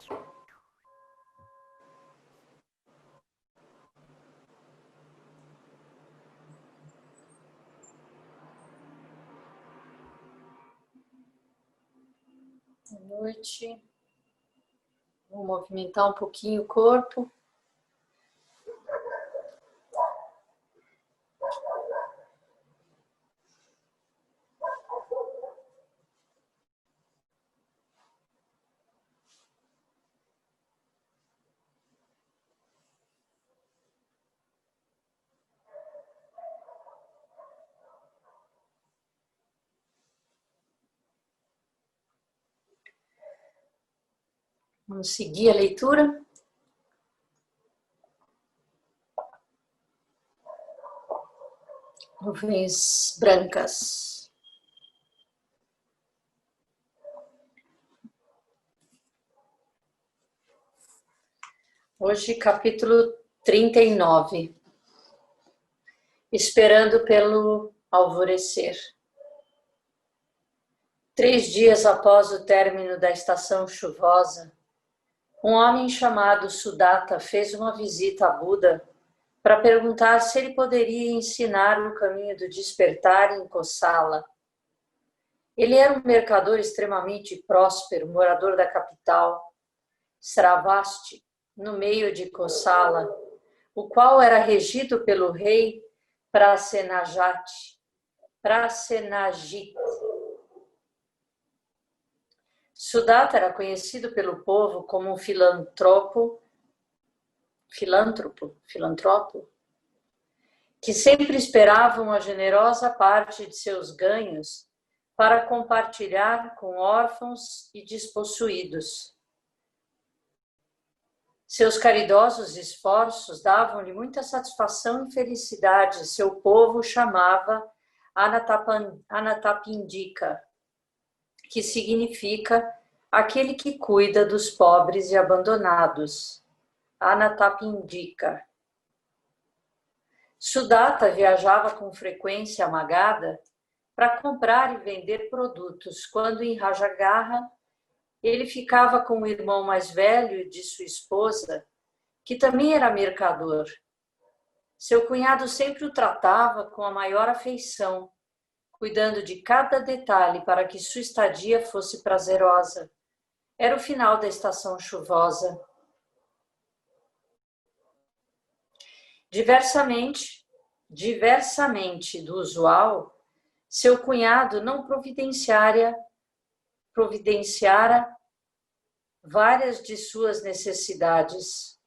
Boa noite. Vou movimentar um pouquinho o corpo. Vamos seguir a leitura. Nuvens brancas. Hoje, capítulo 39. Esperando pelo alvorecer. 3 dias após o término da estação chuvosa, um homem chamado Sudatta fez uma visita a Buda para perguntar se ele poderia ensinar o caminho do despertar em Kosala. Ele era um mercador extremamente próspero, morador da capital, Sravasti, no meio de Kosala, o qual era regido pelo rei Prasenajit. Sudatta era conhecido pelo povo como um filântropo, que sempre esperava uma generosa parte de seus ganhos para compartilhar com órfãos e despossuídos. Seus caridosos esforços davam-lhe muita satisfação e felicidade. Seu povo chamava Anatapindika, que significa aquele que cuida dos pobres e abandonados. Anatapindika. Sudatta viajava com frequência a Magadha para comprar e vender produtos. Quando em Rajagaha, ele ficava com o irmão mais velho de sua esposa, que também era mercador. Seu cunhado sempre o tratava com a maior afeição, cuidando de cada detalhe para que sua estadia fosse prazerosa. Era o final da estação chuvosa. Diversamente do usual, seu cunhado não providenciara várias de suas necessidades.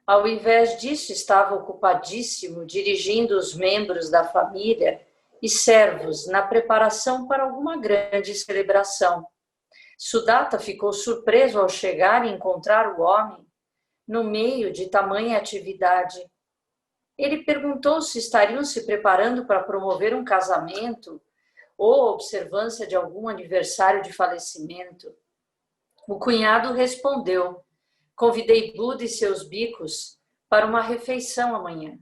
Ao invés disso, estava ocupadíssimo dirigindo os membros da família e servos na preparação para alguma grande celebração. Sudatta ficou surpreso ao chegar e encontrar o homem no meio de tamanha atividade. Ele perguntou se estariam se preparando para promover um casamento ou observância de algum aniversário de falecimento. O cunhado respondeu: convidei Buda e seus bhikkhus para uma refeição amanhã.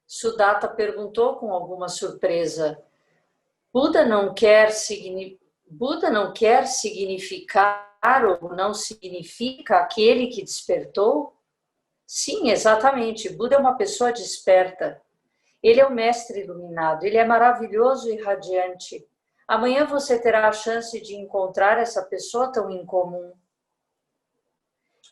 Sudatta perguntou com alguma surpresa: Buda não quer significar ou não significa aquele que despertou? Sim, exatamente. Buda é uma pessoa desperta. Ele é o mestre iluminado. Ele é maravilhoso e radiante. Amanhã você terá a chance de encontrar essa pessoa tão incomum.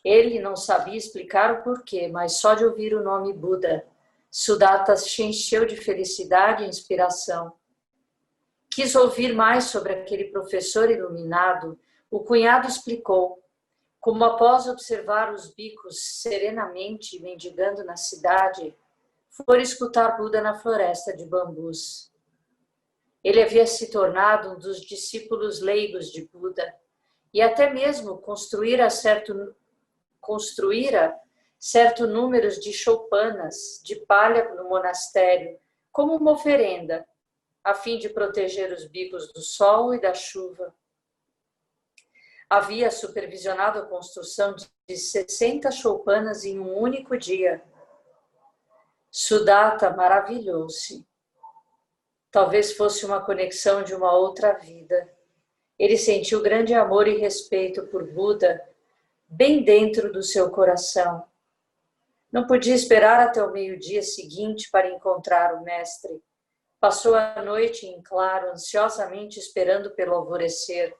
Ele não sabia explicar o porquê, mas só de ouvir o nome Buda, Sudatta se encheu de felicidade e inspiração. Quis ouvir mais sobre aquele professor iluminado. O cunhado explicou como, após observar os bhikkhus serenamente mendigando na cidade, for escutar Buda na floresta de bambus. Ele havia se tornado um dos discípulos leigos de Buda e até mesmo construíra certo número de choupanas de palha no monastério, como uma oferenda, a fim de proteger os bhikkhus do sol e da chuva. Havia supervisionado a construção de 60 choupanas em um único dia. Sudatta maravilhou-se. Talvez fosse uma conexão de uma outra vida. Ele sentiu grande amor e respeito por Buda bem dentro do seu coração. Não podia esperar até o meio-dia seguinte para encontrar o mestre. Passou a noite em claro, ansiosamente esperando pelo alvorecer,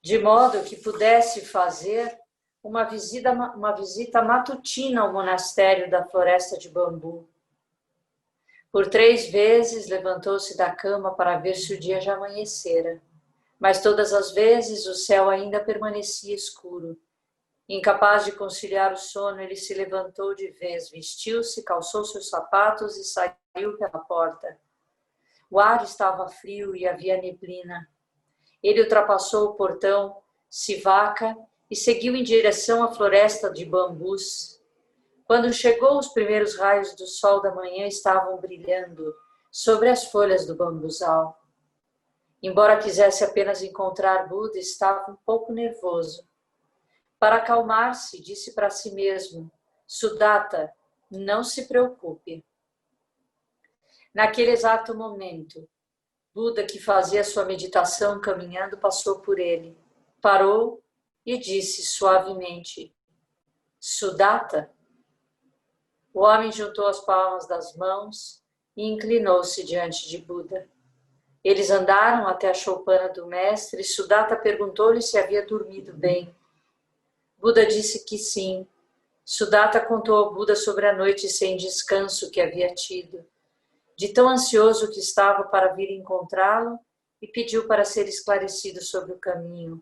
de modo que pudesse fazer uma visita matutina ao monastério da Floresta de Bambu. Por 3 vezes levantou-se da cama para ver se o dia já amanhecera, mas todas as vezes o céu ainda permanecia escuro. Incapaz de conciliar o sono, ele se levantou de vez, vestiu-se, calçou seus sapatos e saiu pela porta. O ar estava frio e havia neblina. Ele ultrapassou o portão Sivaca e seguiu em direção à floresta de bambus. Quando chegou, os primeiros raios do sol da manhã estavam brilhando sobre as folhas do bambuzal. Embora quisesse apenas encontrar Buda, estava um pouco nervoso. Para acalmar-se, disse para si mesmo: Sudatta, não se preocupe. Naquele exato momento, Buda, que fazia sua meditação caminhando, passou por ele. Parou e disse suavemente: Sudatta. O homem juntou as palmas das mãos e inclinou-se diante de Buda. Eles andaram até a choupana do mestre e Sudatta perguntou-lhe se havia dormido bem. Buda disse que sim. Sudatta contou ao Buda sobre a noite sem descanso que havia tido, de tão ansioso que estava para vir encontrá-lo, e pediu para ser esclarecido sobre o caminho.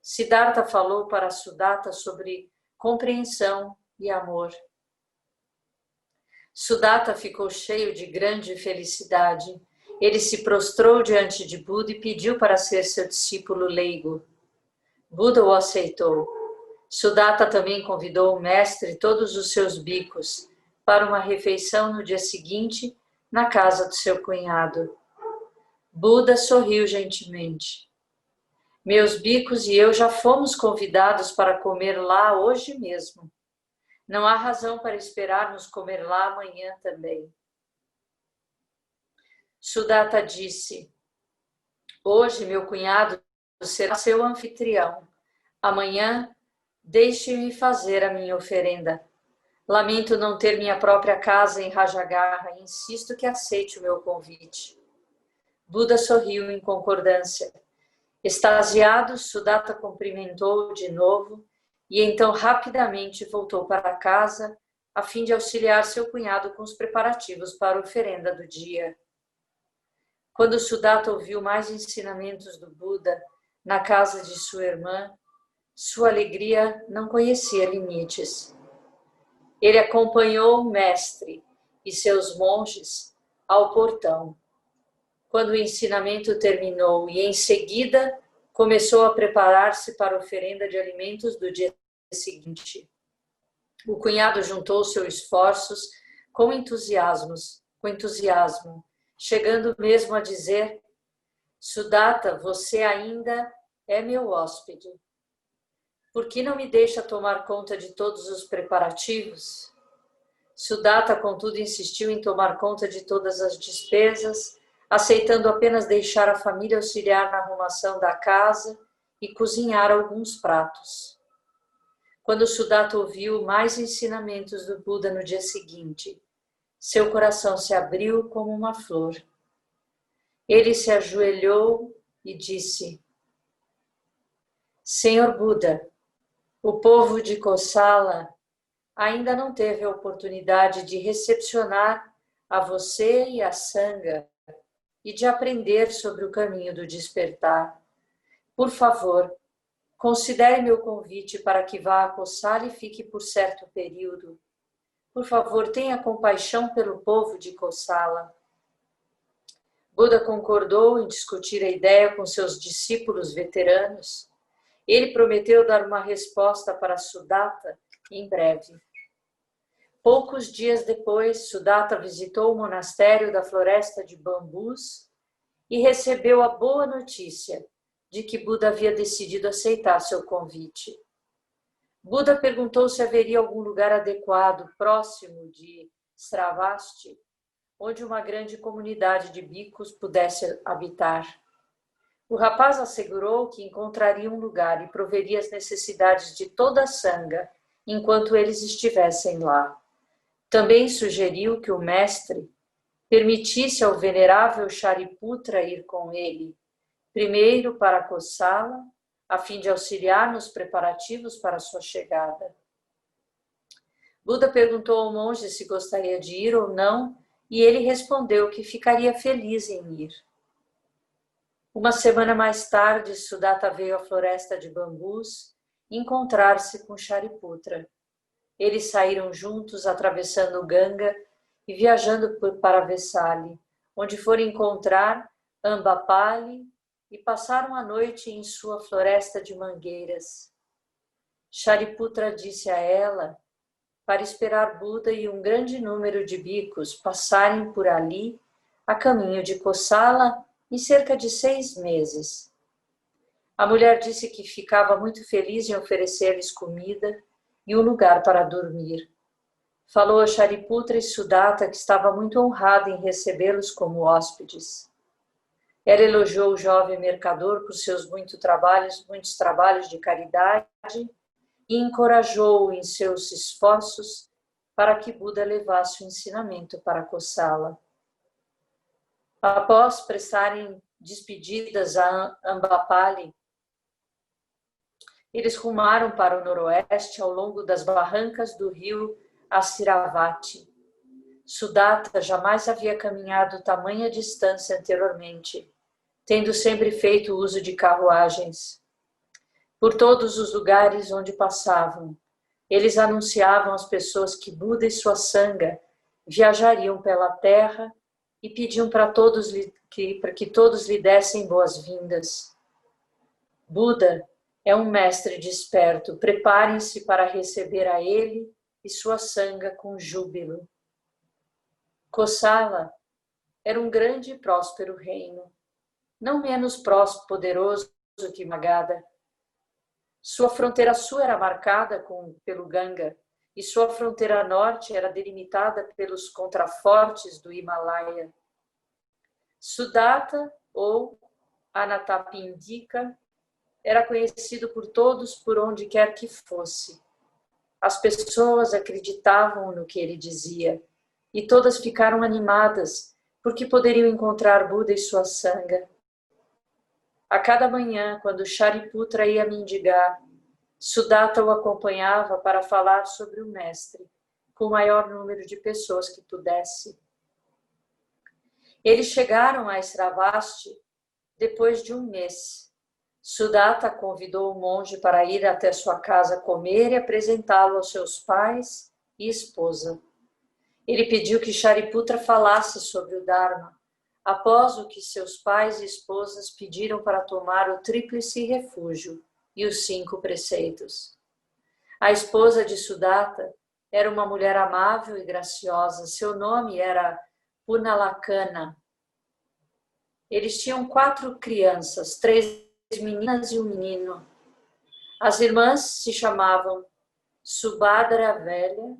Siddhartha falou para Sudatta sobre compreensão e amor. Sudatta ficou cheio de grande felicidade. Ele se prostrou diante de Buda e pediu para ser seu discípulo leigo. Buda o aceitou. Sudatta também convidou o mestre e todos os seus bhikkhus para uma refeição no dia seguinte na casa do seu cunhado. Buda sorriu gentilmente. Meus bhikkhus e eu já fomos convidados para comer lá hoje mesmo. Não há razão para esperarmos comer lá amanhã também. Sudatta disse: Hoje meu cunhado será seu anfitrião. Amanhã deixe-me fazer a minha oferenda. Lamento não ter minha própria casa em Rajagarha e insisto que aceite o meu convite. Buda sorriu em concordância. Extasiado, Sudatta cumprimentou-o de novo e então rapidamente voltou para casa a fim de auxiliar seu cunhado com os preparativos para a oferenda do dia. Quando Sudatta ouviu mais ensinamentos do Buda na casa de sua irmã, sua alegria não conhecia limites. Ele acompanhou o mestre e seus monges ao portão. Quando o ensinamento terminou e em seguida começou a preparar-se para a oferenda de alimentos do dia seguinte. O cunhado juntou seus esforços com entusiasmo, chegando mesmo a dizer: Sudatta, você ainda é meu hóspede. Por que não me deixa tomar conta de todos os preparativos? Sudatta, contudo, insistiu em tomar conta de todas as despesas, aceitando apenas deixar a família auxiliar na arrumação da casa e cozinhar alguns pratos. Quando Sudatta ouviu mais ensinamentos do Buda no dia seguinte, seu coração se abriu como uma flor. Ele se ajoelhou e disse: Senhor Buda, o povo de Kosala ainda não teve a oportunidade de recepcionar a você e a Sangha e de aprender sobre o caminho do despertar. Por favor, considere meu convite para que vá a Kosala e fique por certo período. Por favor, tenha compaixão pelo povo de Kosala. Buda concordou em discutir a ideia com seus discípulos veteranos. Ele prometeu dar uma resposta para Sudatta em breve. Poucos dias depois, Sudatta visitou o monastério da Floresta de Bambus e recebeu a boa notícia de que Buda havia decidido aceitar seu convite. Buda perguntou se haveria algum lugar adequado, próximo de Sravasti, onde uma grande comunidade de bhikkhus pudesse habitar. O rapaz assegurou que encontraria um lugar e proveria as necessidades de toda a sanga enquanto eles estivessem lá. Também sugeriu que o mestre permitisse ao venerável Shariputra ir com ele, primeiro para Kosala, a fim de auxiliar nos preparativos para sua chegada. Buda perguntou ao monge se gostaria de ir ou não, e ele respondeu que ficaria feliz em ir. Uma semana mais tarde, Sudatta veio à floresta de bambus encontrar-se com Shariputra. Eles saíram juntos, atravessando o Ganga e viajando para Vesali, onde foram encontrar Ambapali e passaram a noite em sua floresta de mangueiras. Shariputra disse a ela para esperar Buda e um grande número de bhikkhus passarem por ali a caminho de Kosala em cerca de 6 meses. A mulher disse que ficava muito feliz em oferecer-lhes comida e um lugar para dormir. Falou a Shariputra e Sudatta que estava muito honrada em recebê-los como hóspedes. Ela elogiou o jovem mercador por seus muitos trabalhos de caridade e encorajou-o em seus esforços para que Buda levasse o ensinamento para Kosala. Após prestarem despedidas a Ambapali, eles rumaram para o noroeste ao longo das barrancas do rio Asiravati. Sudatta jamais havia caminhado tamanha distância anteriormente, tendo sempre feito uso de carruagens. Por todos os lugares onde passavam, eles anunciavam às pessoas que Buda e sua sanga viajariam pela terra e pediam para que todos lhe dessem boas-vindas. Buda é um mestre desperto, preparem-se para receber a ele e sua sanga com júbilo. Kosala era um grande e próspero reino, não menos poderoso que Magadha. Sua fronteira sul era marcada pelo Ganga e sua fronteira norte era delimitada pelos contrafortes do Himalaia. Sudatta, ou Anathapindika, era conhecido por todos por onde quer que fosse. As pessoas acreditavam no que ele dizia e todas ficaram animadas porque poderiam encontrar Buda e sua sanga. A cada manhã, quando Shariputra ia mendigar, Sudatta o acompanhava para falar sobre o mestre, com o maior número de pessoas que pudesse. Eles chegaram a Sravasti depois de um mês. Sudatta convidou o monge para ir até sua casa comer e apresentá-lo aos seus pais e esposa. Ele pediu que Shariputra falasse sobre o Dharma, após o que seus pais e esposas pediram para tomar o tríplice refúgio e os 5 preceitos. A esposa de Sudatta era uma mulher amável e graciosa. Seu nome era Punalakana. Eles tinham 4 crianças, 3 meninas e um menino. As irmãs se chamavam Subhadra velha,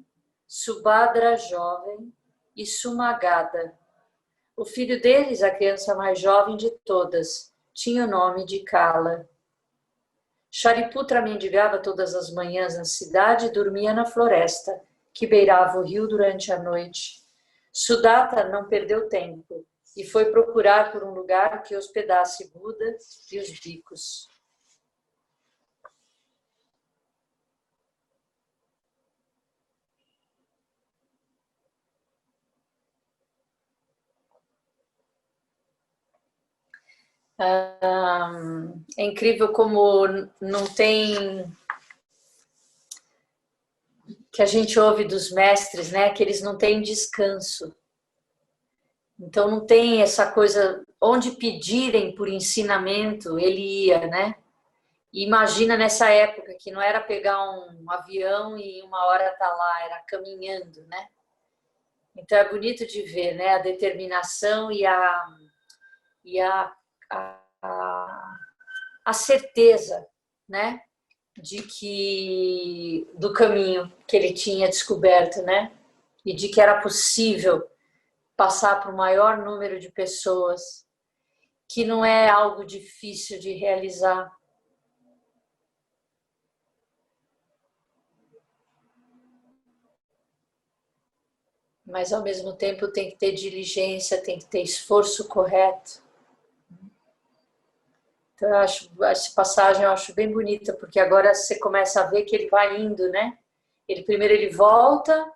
Subhadra jovem e Sumagada. O filho deles, a criança mais jovem de todas, tinha o nome de Kala. Shariputra mendigava todas as manhãs na cidade e dormia na floresta, que beirava o rio durante a noite. Sudatta não perdeu tempo e foi procurar por um lugar que hospedasse Buda e os bhikkhus. É incrível como não tem, que a gente ouve dos mestres, né, que eles não têm descanso. Então não tem essa coisa, onde pedirem por ensinamento, ele ia, né? E imagina nessa época que não era pegar um avião e uma hora tá lá, era caminhando, né? Então é bonito de ver, né, a determinação e a certeza, né, de que do caminho que ele tinha descoberto, né, e de que era possível passar para o maior número de pessoas, que não é algo difícil de realizar. Mas, ao mesmo tempo, tem que ter diligência, tem que ter esforço correto. Então, eu acho, essa passagem eu acho bem bonita, porque agora você começa a ver que ele vai indo, né? Primeiro ele volta,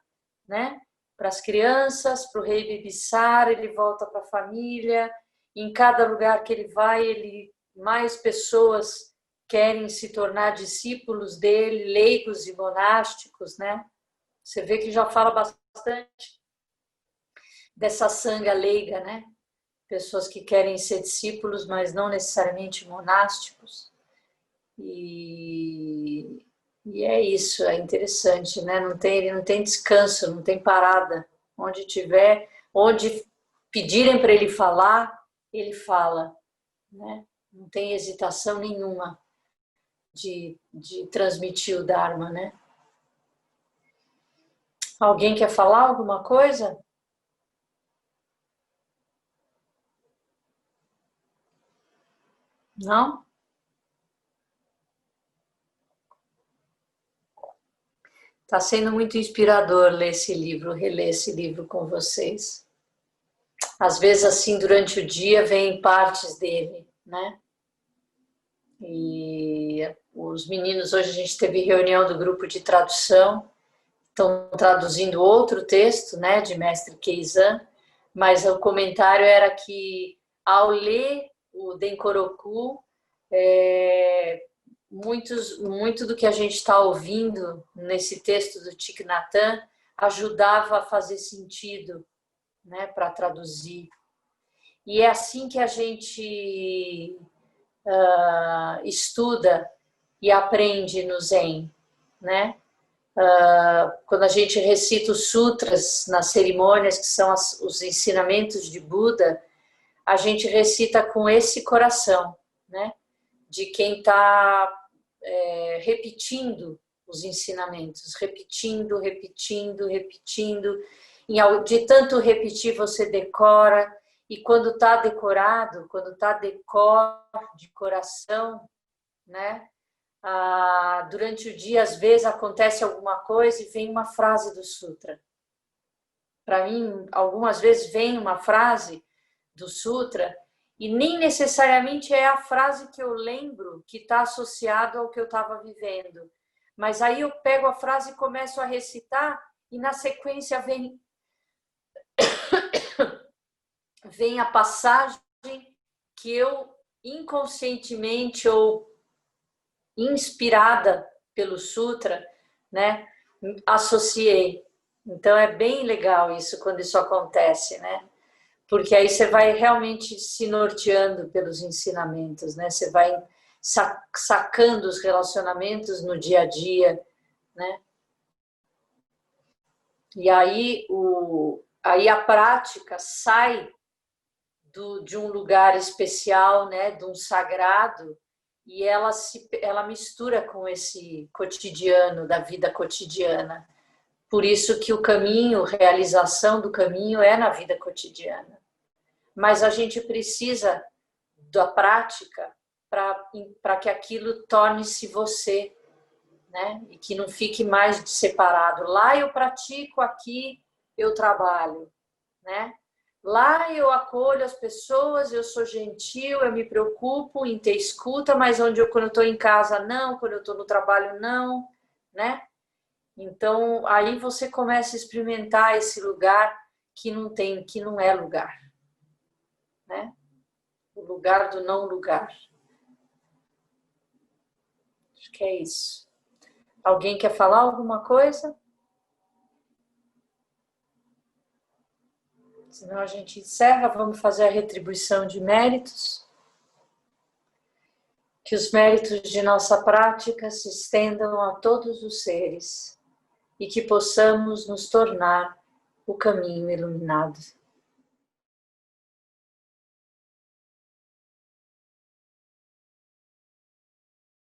né? Para as crianças, para o rei Bibissara, ele volta para a família. Em cada lugar que ele vai, mais pessoas querem se tornar discípulos dele, leigos e monásticos, né? Você vê que já fala bastante dessa sanga leiga, né? Pessoas que querem ser discípulos, mas não necessariamente monásticos. E é isso, é interessante, né? Ele não tem descanso, não tem parada. Onde pedirem para ele falar, ele fala, né? Não tem hesitação nenhuma de transmitir o Dharma, né? Alguém quer falar alguma coisa? Não? Está sendo muito inspirador ler esse livro, reler esse livro com vocês. Às vezes, assim, durante o dia, vem partes dele, né? E os meninos, hoje a gente teve reunião do grupo de tradução, estão traduzindo outro texto, né, de Mestre Keizan, mas o comentário era que, ao ler o Denkoroku, muito do que a gente está ouvindo nesse texto do Thich Nhat Hanh ajudava a fazer sentido, né, para traduzir. E é assim que a gente estuda e aprende no Zen, né? Quando a gente recita os sutras nas cerimônias, que são os ensinamentos de Buda, a gente recita com esse coração, né? De quem está repetindo os ensinamentos, repetindo. De tanto repetir, você decora, e quando está decorado, quando está de coração, né? Durante o dia, às vezes, acontece alguma coisa e vem uma frase do sutra. Para mim, algumas vezes vem uma frase do sutra e nem necessariamente é a frase que eu lembro que está associado ao que eu estava vivendo. Mas aí eu pego a frase e começo a recitar e na sequência vem a passagem que eu inconscientemente ou inspirada pelo sutra, né, associei. Então é bem legal isso quando isso acontece, né? Porque aí você vai realmente se norteando pelos ensinamentos, né? Você vai sacando os relacionamentos no dia a dia, né? E aí a prática sai de um lugar especial, né? De um sagrado, e ela mistura com esse cotidiano, da vida cotidiana. Por isso que o caminho, realização do caminho é na vida cotidiana. Mas a gente precisa da prática para que aquilo torne-se você, né? E que não fique mais separado. Lá eu pratico, aqui eu trabalho, né? Lá eu acolho as pessoas, eu sou gentil, eu me preocupo em ter escuta, mas quando eu estou em casa, não, quando eu estou no trabalho, não, né? Então, aí você começa a experimentar esse lugar que não é lugar, né? O lugar do não lugar. Acho que é isso. Alguém quer falar alguma coisa? Senão a gente encerra, vamos fazer a retribuição de méritos. Que os méritos de nossa prática se estendam a todos os seres e que possamos nos tornar o caminho iluminado.